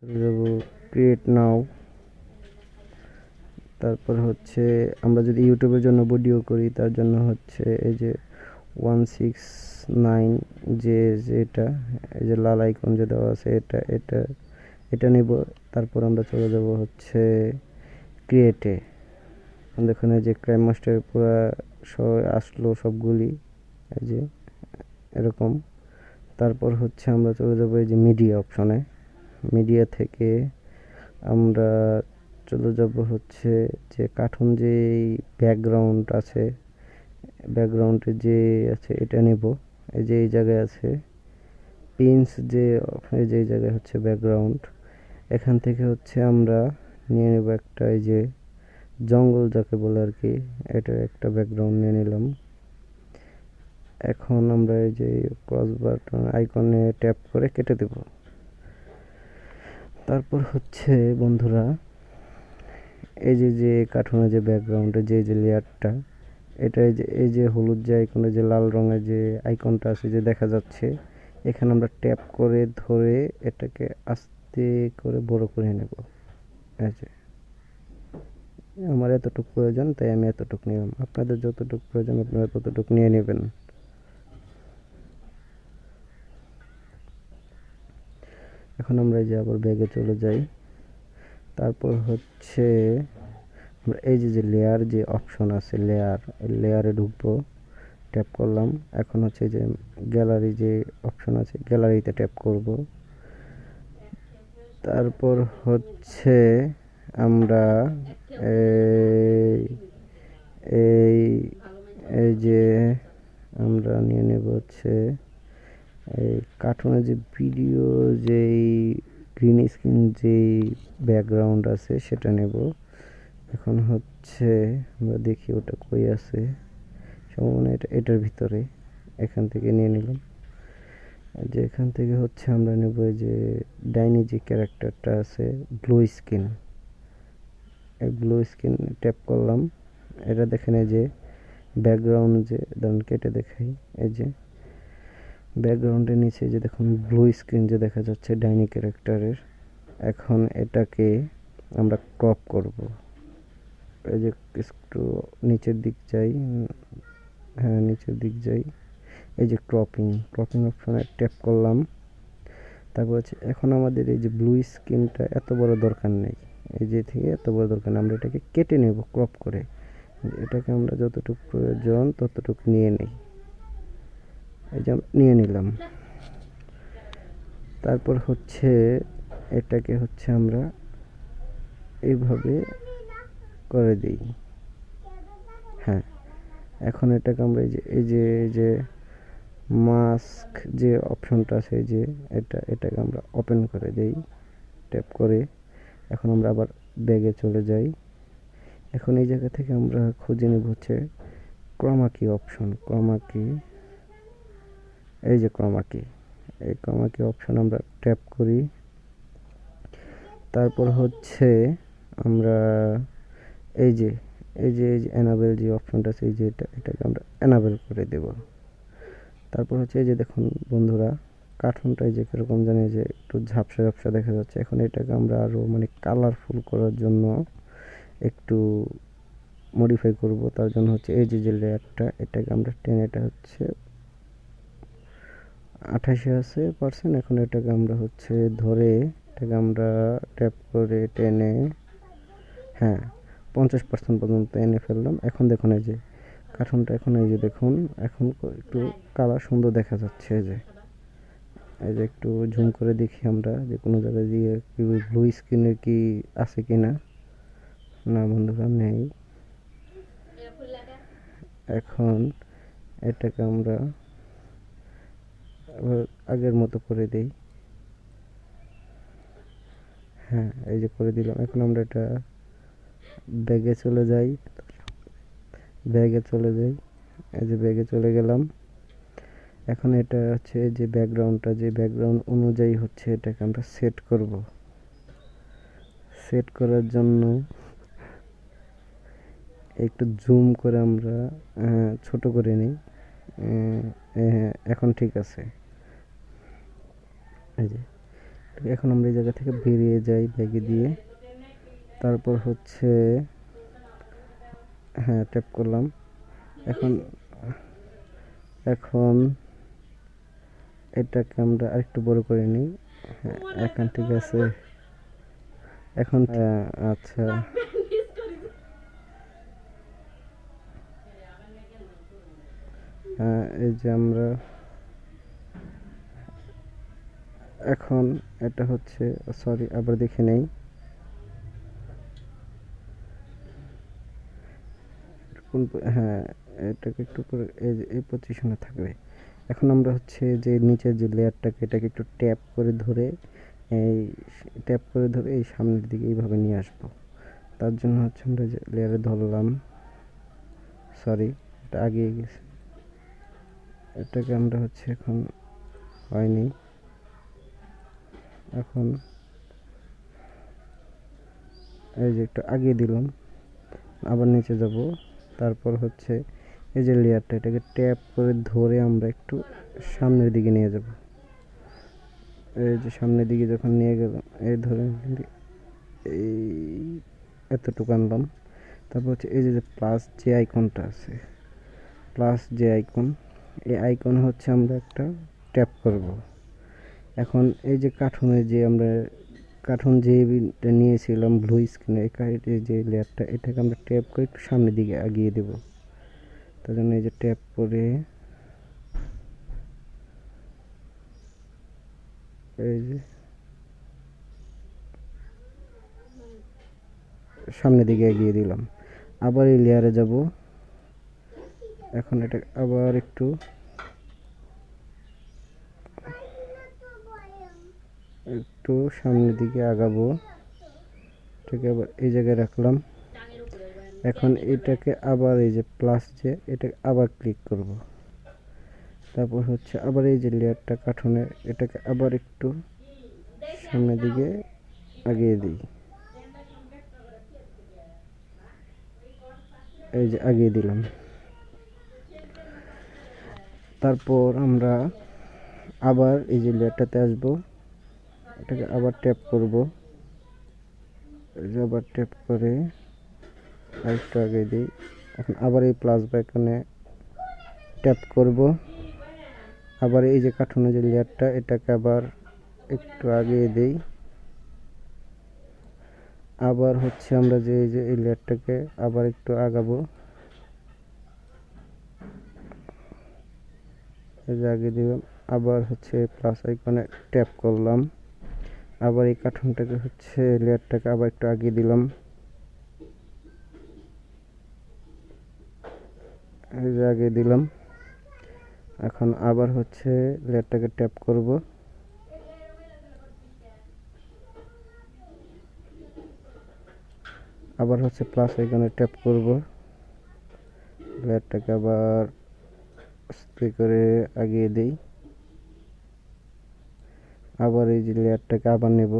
চলে যাব ক্রিয়েট নাও। তারপর হচ্ছে আমরা যদি ইউটিউবের জন্য ভিডিও করি তার জন্য হচ্ছে এই যে 169 যে যেটা এই যে লাল আইকন যে দেওয়া আছে এটা নেব। তারপর আমরা চলে যাব হচ্ছে ক্রিয়েটে। দেখুন এই যে ক্রাইম মাস্টার পুরো আসলো সবগুলি এই যে এরকম। তারপর হচ্ছে আমরা চলে যাব এই যে মিডিয়া অপশনে। মিডিয়া থেকে আমরা চলে যাব হচ্ছে যে কার্টুন যে ব্যাকগ্রাউন্ড আছে, ব্যাকগ্রাউন্ডে যে আছে এটা নেব। এই যে এই জায়গায় আছে পিনস যে এই যে এই জায়গায় হচ্ছে ব্যাকগ্রাউন্ড। এখান থেকে হচ্ছে আমরা নিয়ে নেব একটা এই যে জঙ্গল যাকে বলে আর কি, এটার একটা ব্যাকগ্রাউন্ড নিয়ে নিলাম। এখন আমরা এই যে ক্রস বাটন আইকনে ট্যাপ করে কেটে দেব। তারপর হচ্ছে বন্ধুরা এই যে যে কার্টুনের যে ব্যাকগ্রাউন্ডে যে যে লেয়ারটা, এটা এই যে হলুদ যে আইকনে যে লাল রঙের যে আইকনটা আছে যে দেখা যাচ্ছে, এখানে আমরা ট্যাপ করে ধরে এটাকে আস্তে করে বড় করে নেব। এই যে আমার এতটুকু প্রয়োজন তাই আমি এতটুকু নিলাম, আপনাদের যতটুকু প্রয়োজন আপনারা ততটুকু নিয়ে নেবেন। এখন আমরা এই যে আবার ব্যাগে চলে যাই। তারপর হচ্ছে আমরা এই যে যে লেয়ার যে অপশন আছে লেয়ার, এই লেয়ারে ঢুকবো, ট্যাপ করলাম। এখন হচ্ছে যে গ্যালারি যে অপশন আছে গ্যালারিতে ট্যাপ করব। তারপর হচ্ছে আমরা এই এই এই যে আমরা নিয়ে নেব হচ্ছে এই কার্টুনের যে ভিডিও যেই গ্রিন স্ক্রিন যেই ব্যাকগ্রাউন্ড আছে সেটা নেব। এখন হচ্ছে আমরা দেখি ওটা কই আছে, সম্ভবত এটার ভিতরে, এখান থেকে নিয়ে নিলাম। যে এখান থেকে হচ্ছে আমরা নেব এই যে ডাইনি যে ক্যারেক্টারটা আছে ব্লু স্কিন, এই ব্লু স্কিন ট্যাপ করলাম। এটা দেখেন এই যে ব্যাকগ্রাউন্ড যে ধরুন কেটে দেখাই, এই যে ব্যাকগ্রাউন্ডের নিচে যে দেখুন ব্লু স্ক্রিন যে দেখা যাচ্ছে ডাইনি ক্যারেক্টারের। এখন এটাকে আমরা ক্রপ করব। এই যে একটু নিচের দিক যাই, হ্যাঁ নিচের দিক যাই, এই যে ক্রপিং অপশনে ট্যাপ করলাম। তারপর হচ্ছে এখন আমাদের এই যে ব্লু স্ক্রিনটা এত বড় দরকার নেই, এই যে থেকে এত বড় দরকার নেই, আমরা এটাকে কেটে নেব ক্রপ করে। এটাকে আমরা যতটুকু প্রয়োজন ততটুকু নিয়ে নেই, এই যে নিয়ে নিলাম। তারপর হচ্ছে এটাকে হচ্ছে আমরা এইভাবে করে দিই। হ্যাঁ, এখন এটাকে আমরা এই যে মাস্ক যে অপশনটা আছে এই যে এটাকে আমরা ওপেন করে দেই ট্যাপ করে। এখন আমরা আবার ব্যাগে চলে যাই। এখন এই জায়গা থেকে আমরা খুঁজে নেব হচ্ছে ক্রোমা অপশন, এই যে এই ক্রোমা অপশন আমরা ট্যাপ করি। তারপর হচ্ছে আমরা এই যে এনাবেল যে অপশনটা আছে এই যে এটাকে আমরা এনাবেল করে দেব। তারপর হচ্ছে এই যে দেখুন বন্ধুরা কার্টুনটা এই যে কীরকম জানি যে একটু ঝাপসা ঝাপসা দেখা যাচ্ছে। এখন এটাকে আমরা আরও মানে কালারফুল করার জন্য একটু মডিফাই করব। তার জন্য হচ্ছে এই যে লেয়ারটা এটাকে আমরা টেনে, এটা হচ্ছে 88 আছে %। এখন এটাকে আমরা হচ্ছে ধরে এটাকে আমরা ট্যাপ করে টেনে, হ্যাঁ 50% পর্যন্ত এনে ফেললাম। এখন দেখুন এই যে কার্টুনটা, এখন এই যে দেখুন এখন একটু কালার সুন্দর দেখা যাচ্ছে। এই যে একটু জুম করে দেখি আমরা যে কোনো জায়গায় দিয়ে কি ব্লু স্ক্রিনের কি আছে কি না, না বন্ধুরা নেই। এখন এটাকে আমরা আগের মতো করে দেই, হ্যাঁ এই যে করে দিলাম। এখন আমরা এটা ব্যাগে চলে যাই, এই যে ব্যাগে চলে গেলাম। এখন এটা হচ্ছে যে ব্যাকগ্রাউন্ডটা, যে ব্যাকগ্রাউন্ড অনুযায়ী হচ্ছে এটাকে আমরা সেট করব। সেট করার জন্য একটু জুম করে আমরা ছোট করে নিই। এখন ঠিক আছে, এই যে এখন আমরা এই জায়গা থেকে বেরিয়ে যাই ব্যাগে দিয়ে। তারপর হচ্ছে হ্যাঁ ট্যাপ করলাম। এখন এখন এটাকে আমরা আরেকটু বড় করে নিই। হ্যাঁ এখন ঠিক আছে। এখন আচ্ছা হ্যাঁ এই যে আমরা এখন এটা হচ্ছে সরি আবার দেখে নেই। হ্যাঁ এটাকে একটু করে এই পজিশনে থাকবে। এখন আমরা হচ্ছে যে নিচের যে লেয়ারটাকে এটাকে একটু ট্যাপ করে ধরে এই এই সামনের দিকে এইভাবে নিয়ে আসবো। তার জন্য হচ্ছে আমরা যে লেয়ারে ধরলাম, সরি এটা আগিয়ে গেছে, এটাকে আমরা হচ্ছে এখন হয়নি। এখন এই যে একটু আগিয়ে দিলাম, আবার নিচে যাব। তারপর হচ্ছে এই যে লেয়ারটা এটাকে ট্যাপ করে ধরে আমরা একটু সামনের দিকে নিয়ে যাব। এই যে সামনের দিকে যখন নিয়ে গেলাম এই ধরে এই এতটুকু আনলাম। তারপর হচ্ছে এই যে প্লাস যে আইকনটা আছে, প্লাস যে আইকন, এই আইকন হচ্ছে আমরা একটা ট্যাপ করব। এখন এই যে কার্টুনে যে আমরা কার্টুন যে নিয়েছিলাম ব্লু স্ক্রিনে এই যে লেয়ারটা এটাকে আমরা ট্যাপ করে একটু সামনের দিকে এগিয়ে দেব। তার জন্য এই যে ট্যাপ করে এই যে সামনের দিকে এগিয়ে দিলাম। আবার এই লেয়ারে যাব। এখন এটা আবার একটু একটু সামনের দিকে আগাবো। এটাকে আবার এই জায়গায় রাখলাম। এখন এটাকে আবার এই যে প্লাস যে এটাকে আবার ক্লিক করব। তারপর হচ্ছে আবার এই যে লেয়ারটা কার্টুনের এটাকে আবার একটু সামনের দিকে আগিয়ে দিই। এই যে আগিয়ে দিলাম। তারপর আমরা আবার এই যে লেয়ারটাতে আসব, এটাকে আবার ট্যাপ করব। এই যে আবার ট্যাপ করে আরেকটু আগে দিই। এখন আবার এই প্লাস বাটনে ট্যাপ করব। আবার এই যে কার্টুনের যে লেয়ারটা এটাকে আবার একটু আগিয়ে দিই। আবার হচ্ছে আমরা যে এই যে এই লেয়ারটাকে আবার একটু আগাবো। এই যে আগিয়ে দিলাম। আবার হচ্ছে প্লাস আইকনে ট্যাপ করলাম। আবার এই কার্টুনটাকে হচ্ছে লেয়ারটাকে আবার একটু আগিয়ে দিলাম। এই যে আগিয়ে দিলাম। এখন আবার হচ্ছে লেয়ারটাকে ট্যাপ করব। আবার হচ্ছে প্লাস আইকনে ট্যাপ করব। লেয়ারটাকে আবার আস্তে করে আগিয়ে দিই। আবার এই যে লেয়ারটাকে আবার নেব।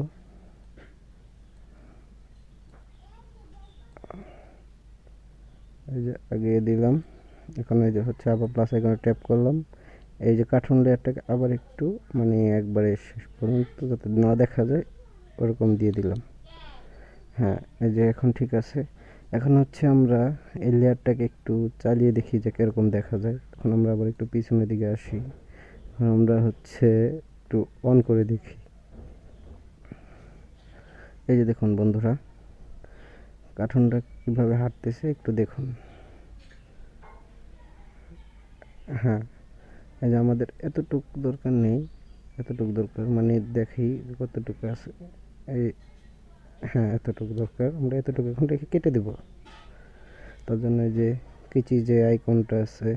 এই যে আগিয়ে দিলাম। এখন এই যে হচ্ছে আবার প্লাস আইকনে ট্যাপ করলাম। এই যে কার্টুন লেয়ারটাকে আবার একটু মানে একবারে শেষ পর্যন্ত যাতে না দেখা যায় ওরকম দিয়ে দিলাম। হ্যাঁ এই যে এখন ঠিক আছে। এখন হচ্ছে আমরা এই লেয়ারটাকে একটু চালিয়ে দেখি যে কিরকম দেখা যায়। তখন আমরা আবার একটু পিছনের দিকে আসি। এখন আমরা হচ্ছে একটু অন করে দেখি। এই যে দেখুন বন্ধুরা, কার্টুনটা কীভাবে হাঁটতেছে একটু দেখুন। হ্যাঁ এই যে আমাদের এতটুকু দরকার নেই, এতটুকু দরকার মানে দেখি কতটুকু আছে। এই হ্যাঁ এতটুকু দরকার, আমরা এতটুকু এখন রেখে কেটে দেব। তার জন্য যে কিছু যে আইকনটা আছে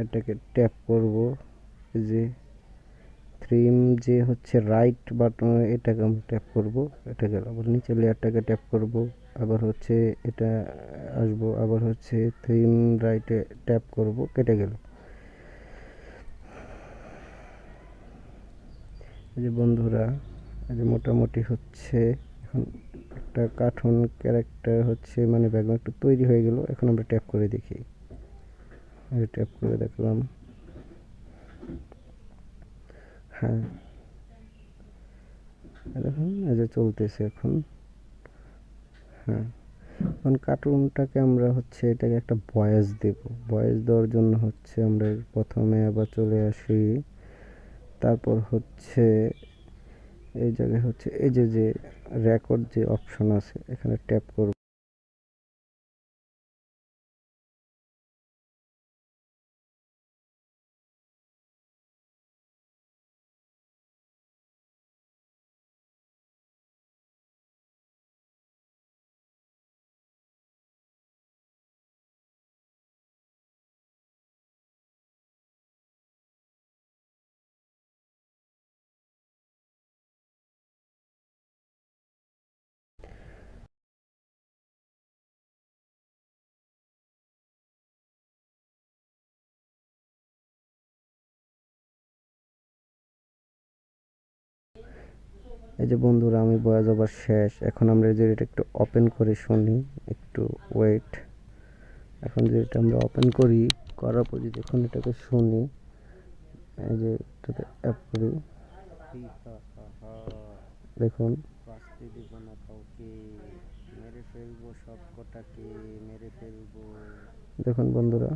এটাকে ট্যাপ করব। এই যে থ্রিম যে হচ্ছে রাইট বাটন এটাকে আমরা ট্যাপ করব। এটাকে আবার নিচে লেয়ারটাকে ট্যাপ করব। আবার হচ্ছে এটা আসব, আবার হচ্ছে থ্রিম রাইটে ট্যাপ করব, কেটে গেল। এই যে বন্ধুরা এই যে মোটামুটি হচ্ছে এখন একটা কার্টুন ক্যারেক্টার হচ্ছে মানে ব্যাকগ্রাউন্ড একটু তৈরি হয়ে গেল। এখন আমরা ট্যাপ করে দেখি। ট্যাপ করে দেখলাম, হ্যাঁ দেখুন এই যে চলতেছে এখন। হ্যাঁ, এখন কার্টুনটাকে আমরা হচ্ছে এটাকে একটা ভয়েস দেব। ভয়েস দেওয়ার জন্য হচ্ছে আমরা প্রথমে আবার চলে আসি, তারপর হচ্ছে এই জায়গায় হচ্ছে এই যে রেকর্ড যে অপশন আছে এখানে ট্যাপ করব। এই যে বন্ধুরা আমি ভয়েস ওভার শেষ। এখন আমরা যে এটা একটু ওপেন করে শুনি, একটু ওয়েট। এখন যে এটা আমরা ওপেন করি, করার পর যদি এখন এটাকে শুনি, এই যে এটাতে অ্যাপ করি, দেখুন বাঁচতে দিব না কাউকে, মেরে ফেলবো সব কটাকে, মেরে ফেলবো। দেখুন বন্ধুরা,